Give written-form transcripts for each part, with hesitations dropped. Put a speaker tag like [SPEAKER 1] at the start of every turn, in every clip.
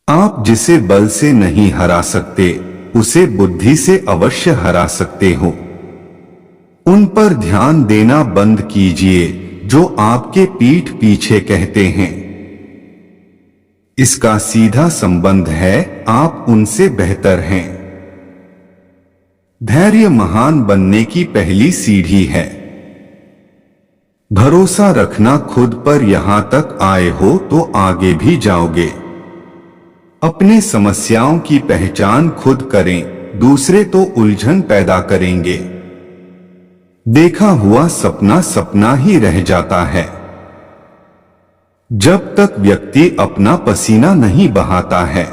[SPEAKER 1] आप जिसे बल से नहीं हरा सकते उसे बुद्धि से अवश्य हरा सकते हो। उन पर ध्यान देना बंद कीजिए जो आपके पीठ पीछे कहते हैं। इसका सीधा संबंध है आप उनसे बेहतर हैं। धैर्य महान बनने की पहली सीढ़ी है। भरोसा रखना खुद पर, यहां तक आए हो तो आगे भी जाओगे। अपने समस्याओं की पहचान खुद करें, दूसरे तो उलझन पैदा करेंगे। देखा हुआ सपना सपना ही रह जाता है। जब तक व्यक्ति अपना पसीना नहीं बहाता है।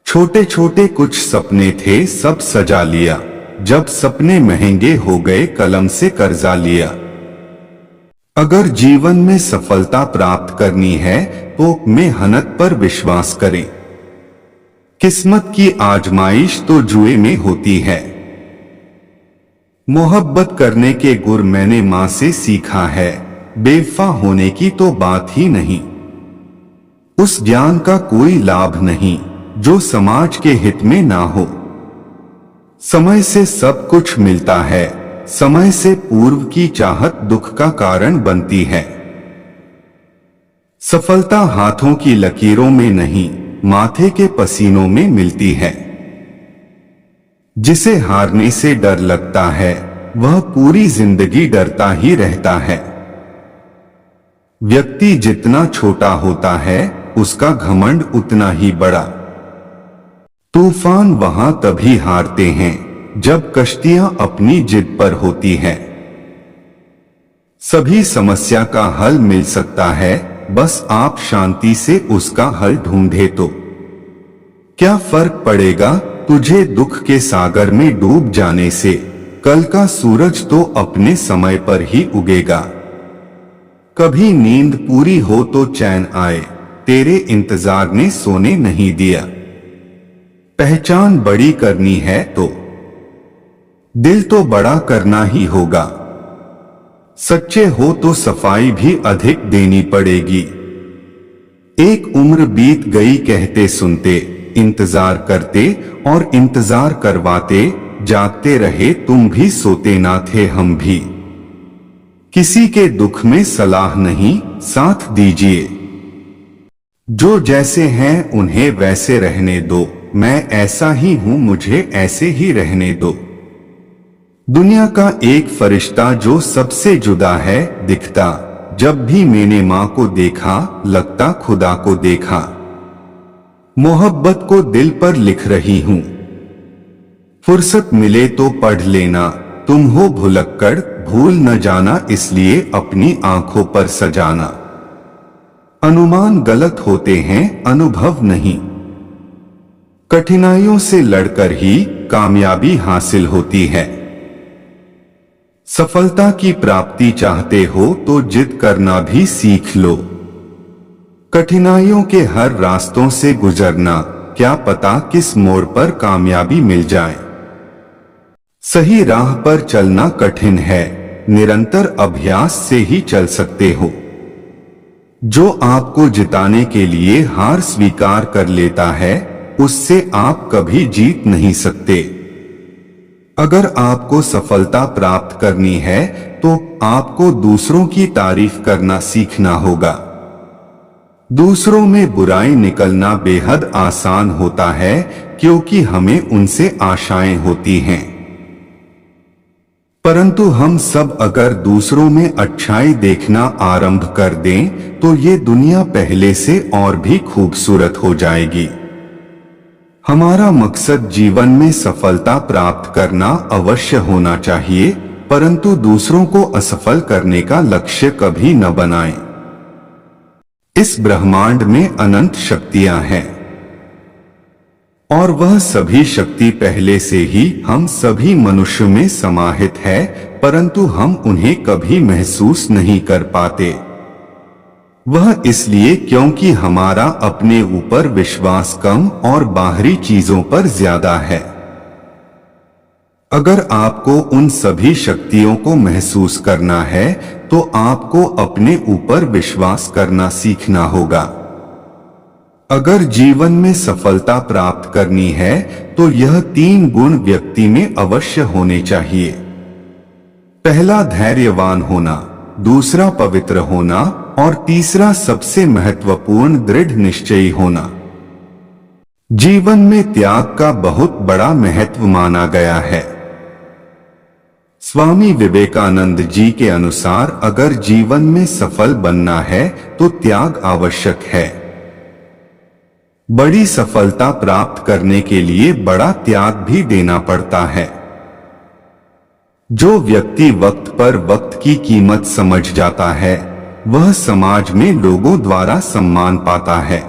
[SPEAKER 1] छोटे छोटे कुछ सपने थे, सब सजा लिया। जब सपने महंगे हो गए, कलम से कर्जा लिया। अगर जीवन में सफलता प्राप्त करनी है तो मेहनत पर विश्वास करें। किस्मत की आजमाइश तो जुए में होती है। मोहब्बत करने के गुर मैंने मां से सीखा है, बेवफा होने की तो बात ही नहीं। उस ज्ञान का कोई लाभ नहीं जो समाज के हित में ना हो। समय से सब कुछ मिलता है, समय से पूर्व की चाहत दुख का कारण बनती है। सफलता हाथों की लकीरों में नहीं, माथे के पसीनों में मिलती है। जिसे हारने से डर लगता है वह पूरी जिंदगी डरता ही रहता है। व्यक्ति जितना छोटा होता है उसका घमंड उतना ही बड़ा। तूफान वहां तभी हारते हैं जब कश्तियां अपनी जिद पर होती हैं। सभी समस्या का हल मिल सकता है, बस आप शांति से उसका हल ढूंढे तो। क्या फर्क पड़ेगा तुझे दुख के सागर में डूब जाने से, कल का सूरज तो अपने समय पर ही उगेगा। कभी नींद पूरी हो तो चैन आए, तेरे इंतजार ने सोने नहीं दिया। पहचान बड़ी करनी है तो दिल तो बड़ा करना ही होगा। सच्चे हो तो सफाई भी अधिक देनी पड़ेगी। एक उम्र बीत गई कहते सुनते, इंतजार करते और इंतजार करवाते, जागते रहे तुम भी सोते ना थे हम भी। किसी के दुख में सलाह नहीं, साथ दीजिए। जो जैसे हैं उन्हें वैसे रहने दो, मैं ऐसा ही हूं मुझे ऐसे ही रहने दो। दुनिया का एक फरिश्ता जो सबसे जुदा है दिखता, जब भी मैंने मां को देखा लगता खुदा को देखा। मोहब्बत को दिल पर लिख रही हूं, फुर्सत मिले तो पढ़ लेना। तुम हो भुलक्कड़ भूल न जाना, इसलिए अपनी आंखों पर सजाना। अनुमान गलत होते हैं, अनुभव नहीं। कठिनाइयों से लड़कर ही कामयाबी हासिल होती है। सफलता की प्राप्ति चाहते हो तो जिद करना भी सीख लो। कठिनाइयों के हर रास्तों से गुजरना, क्या पता किस मोड़ पर कामयाबी मिल जाए। सही राह पर चलना कठिन है, निरंतर अभ्यास से ही चल सकते हो। जो आपको जिताने के लिए हार स्वीकार कर लेता है उससे आप कभी जीत नहीं सकते। अगर आपको सफलता प्राप्त करनी है तो आपको दूसरों की तारीफ करना सीखना होगा। दूसरों में बुराई निकलना बेहद आसान होता है क्योंकि हमें उनसे आशाएं होती हैं। परंतु हम सब अगर दूसरों में अच्छाई देखना आरंभ कर दें तो ये दुनिया पहले से और भी खूबसूरत हो जाएगी। हमारा मकसद जीवन में सफलता प्राप्त करना अवश्य होना चाहिए, परंतु दूसरों को असफल करने का लक्ष्य कभी न बनाएं। इस ब्रह्मांड में अनंत शक्तियां हैं और वह सभी शक्ति पहले से ही हम सभी मनुष्य में समाहित है, परंतु हम उन्हें कभी महसूस नहीं कर पाते। वह इसलिए क्योंकि हमारा अपने ऊपर विश्वास कम और बाहरी चीजों पर ज्यादा है। अगर आपको उन सभी शक्तियों को महसूस करना है तो आपको अपने ऊपर विश्वास करना सीखना होगा। अगर जीवन में सफलता प्राप्त करनी है तो यह 3 गुण व्यक्ति में अवश्य होने चाहिए। पहला धैर्यवान होना, दूसरा पवित्र होना और तीसरा सबसे महत्वपूर्ण दृढ़ निश्चयी होना। जीवन में त्याग का बहुत बड़ा महत्व माना गया है। स्वामी विवेकानंद जी के अनुसार अगर जीवन में सफल बनना है तो त्याग आवश्यक है। बड़ी सफलता प्राप्त करने के लिए बड़ा त्याग भी देना पड़ता है। जो व्यक्ति वक्त पर वक्त की कीमत समझ जाता है वह समाज में लोगों द्वारा सम्मान पाता है।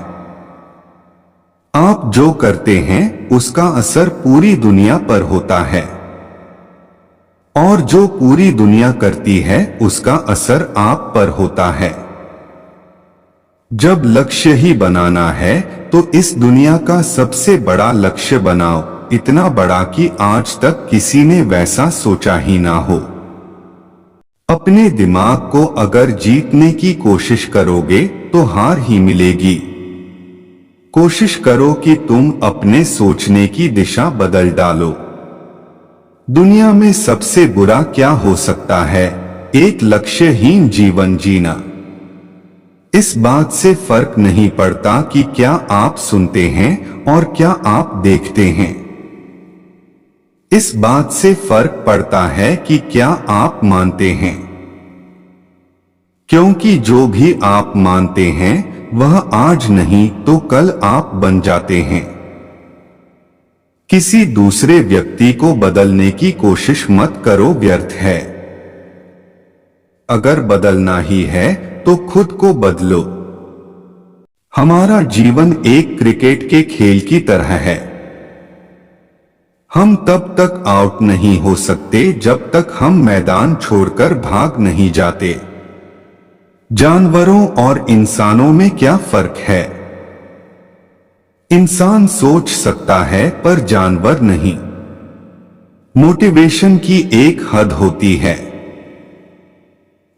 [SPEAKER 1] आप जो करते हैं उसका असर पूरी दुनिया पर होता है और जो पूरी दुनिया करती है उसका असर आप पर होता है। जब लक्ष्य ही बनाना है तो इस दुनिया का सबसे बड़ा लक्ष्य बनाओ, इतना बड़ा कि आज तक किसी ने वैसा सोचा ही ना हो। अपने दिमाग को अगर जीतने की कोशिश करोगे तो हार ही मिलेगी। कोशिश करो कि तुम अपने सोचने की दिशा बदल डालो। दुनिया में सबसे बुरा क्या हो सकता है? एक लक्ष्यहीन जीवन जीना। इस बात से फर्क नहीं पड़ता कि क्या आप सुनते हैं और क्या आप देखते हैं। इस बात से फर्क पड़ता है कि क्या आप मानते हैं, क्योंकि जो भी आप मानते हैं वह आज नहीं तो कल आप बन जाते हैं। किसी दूसरे व्यक्ति को बदलने की कोशिश मत करो, व्यर्थ है। अगर बदलना ही है तो खुद को बदलो। हमारा जीवन एक क्रिकेट के खेल की तरह है। हम तब तक आउट नहीं हो सकते जब तक हम मैदान छोड़कर भाग नहीं जाते। जानवरों और इंसानों में क्या फर्क है? इंसान सोच सकता है पर जानवर नहीं। मोटिवेशन की एक हद होती है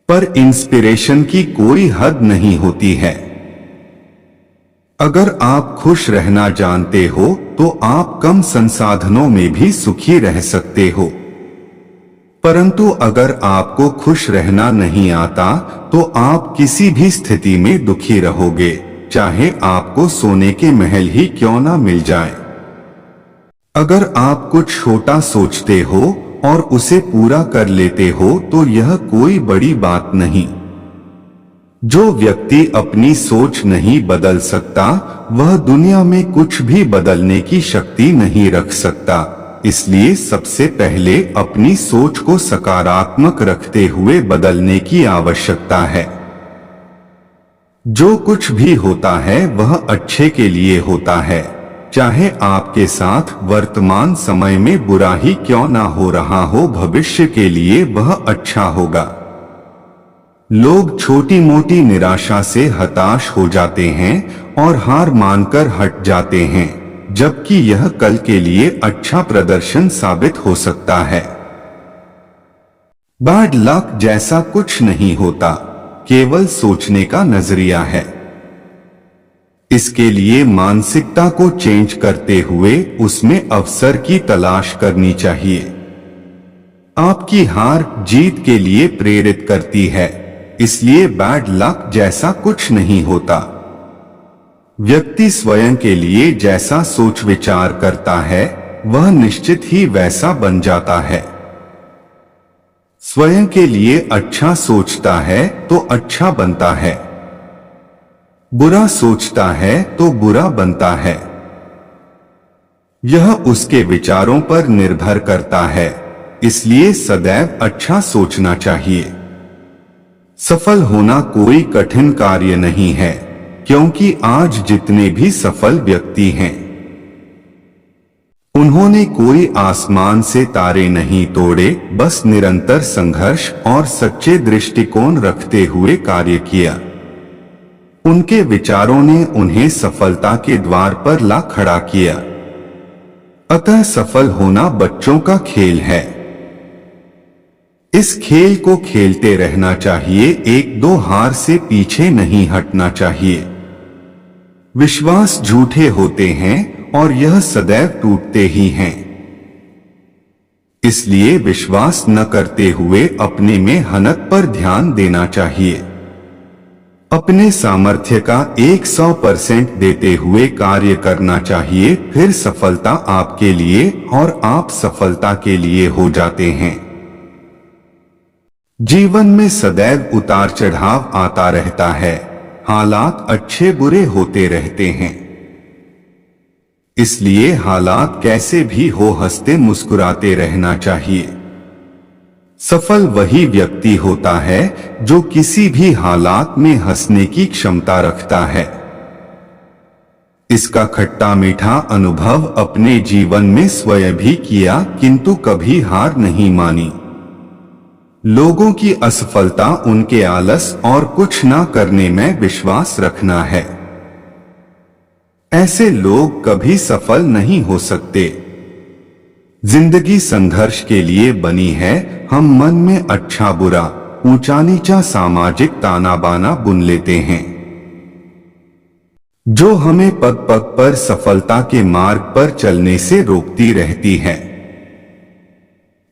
[SPEAKER 1] पर इंस्पिरेशन की कोई हद नहीं होती है। अगर आप खुश रहना जानते हो तो आप कम संसाधनों में भी सुखी रह सकते हो, परंतु अगर आपको खुश रहना नहीं आता तो आप किसी भी स्थिति में दुखी रहोगे, चाहे आपको सोने के महल ही क्यों ना मिल जाए। अगर आप कुछ छोटा सोचते हो और उसे पूरा कर लेते हो तो यह कोई बड़ी बात नहीं। जो व्यक्ति अपनी सोच नहीं बदल सकता वह दुनिया में कुछ भी बदलने की शक्ति नहीं रख सकता। इसलिए सबसे पहले अपनी सोच को सकारात्मक रखते हुए बदलने की आवश्यकता है। जो कुछ भी होता है वह अच्छे के लिए होता है, चाहे आपके साथ वर्तमान समय में बुरा ही क्यों ना हो रहा हो, भविष्य के लिए वह अच्छा होगा। लोग छोटी मोटी निराशा से हताश हो जाते हैं और हार मानकर हट जाते हैं, जबकि यह कल के लिए अच्छा प्रदर्शन साबित हो सकता है। बैड लक जैसा कुछ नहीं होता, केवल सोचने का नजरिया है। इसके लिए मानसिकता को चेंज करते हुए उसमें अवसर की तलाश करनी चाहिए। आपकी हार जीत के लिए प्रेरित करती है, इसलिए बैड लक जैसा कुछ नहीं होता। व्यक्ति स्वयं के लिए जैसा सोच विचार करता है वह निश्चित ही वैसा बन जाता है। स्वयं के लिए अच्छा सोचता है तो अच्छा बनता है, बुरा सोचता है तो बुरा बनता है। यह उसके विचारों पर निर्भर करता है, इसलिए सदैव अच्छा सोचना चाहिए। सफल होना कोई कठिन कार्य नहीं है, क्योंकि आज जितने भी सफल व्यक्ति हैं उन्होंने कोई आसमान से तारे नहीं तोड़े, बस निरंतर संघर्ष और सच्चे दृष्टिकोण रखते हुए कार्य किया। उनके विचारों ने उन्हें सफलता के द्वार पर ला खड़ा किया। अतः सफल होना बच्चों का खेल है। इस खेल को खेलते रहना चाहिए, एक दो हार से पीछे नहीं हटना चाहिए। विश्वास झूठे होते हैं और यह सदैव टूटते ही हैं। इसलिए विश्वास न करते हुए अपने मेहनत पर ध्यान देना चाहिए। अपने सामर्थ्य का 100% देते हुए कार्य करना चाहिए, फिर सफलता आपके लिए और आप सफलता के लिए हो जाते हैं। जीवन में सदैव उतार चढ़ाव आता रहता है, हालात अच्छे बुरे होते रहते हैं। इसलिए हालात कैसे भी हो हंसते मुस्कुराते रहना चाहिए। सफल वही व्यक्ति होता है जो किसी भी हालात में हंसने की क्षमता रखता है। इसका खट्टा मीठा अनुभव अपने जीवन में स्वयं भी किया, किंतु कभी हार नहीं मानी। लोगों की असफलता उनके आलस और कुछ ना करने में विश्वास रखना है। ऐसे लोग कभी सफल नहीं हो सकते। जिंदगी संघर्ष के लिए बनी है। हम मन में अच्छा बुरा, ऊंचा नीचा सामाजिक ताना बाना बुन लेते हैं, जो हमें पग पग पर सफलता के मार्ग पर चलने से रोकती रहती है।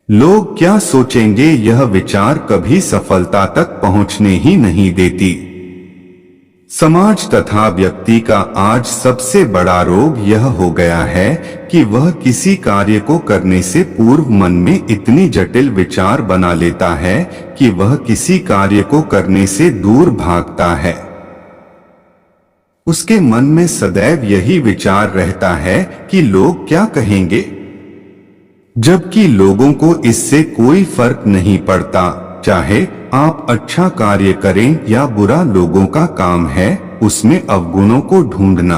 [SPEAKER 1] लोग क्या सोचेंगे, यह विचार कभी सफलता तक पहुंचने ही नहीं देती। समाज तथा व्यक्ति का आज सबसे बड़ा रोग यह हो गया है कि वह किसी कार्य को करने से पूर्व मन में इतनी जटिल विचार बना लेता है कि वह किसी कार्य को करने से दूर भागता है। उसके मन में सदैव यही विचार रहता है कि लोग क्या कहेंगे, जबकि लोगों को इससे कोई फर्क नहीं पड़ता। चाहे आप अच्छा कार्य करें या बुरा, लोगों का काम है उसमें अवगुणों को ढूंढना।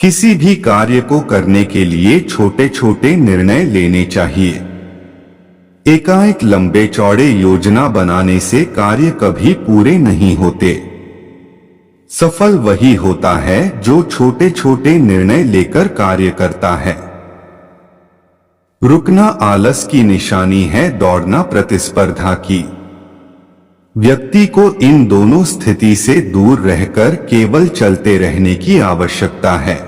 [SPEAKER 1] किसी भी कार्य को करने के लिए छोटे छोटे निर्णय लेने चाहिए। एकाएक लंबे चौड़े योजना बनाने से कार्य कभी पूरे नहीं होते। सफल वही होता है जो छोटे छोटे निर्णय लेकर कार्य करता है। रुकना आलस की निशानी है, दौड़ना प्रतिस्पर्धा की। व्यक्ति को इन दोनों स्थिति से दूर रहकर केवल चलते रहने की आवश्यकता है।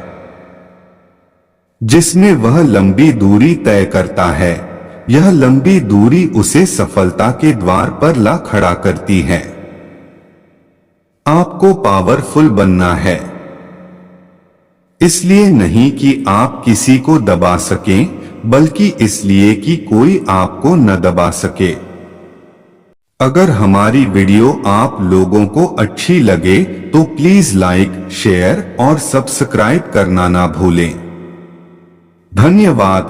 [SPEAKER 1] जिसमें वह लंबी दूरी तय करता है, यह लंबी दूरी उसे सफलता के द्वार पर ला खड़ा करती है। आपको पावरफुल बनना है, इसलिए नहीं कि आप किसी को दबा सकें, बल्कि इसलिए कि कोई आपको न दबा सके। अगर हमारी वीडियो आप लोगों को अच्छी लगे तो प्लीज लाइक, शेयर और सब्सक्राइब करना ना भूलें। धन्यवाद।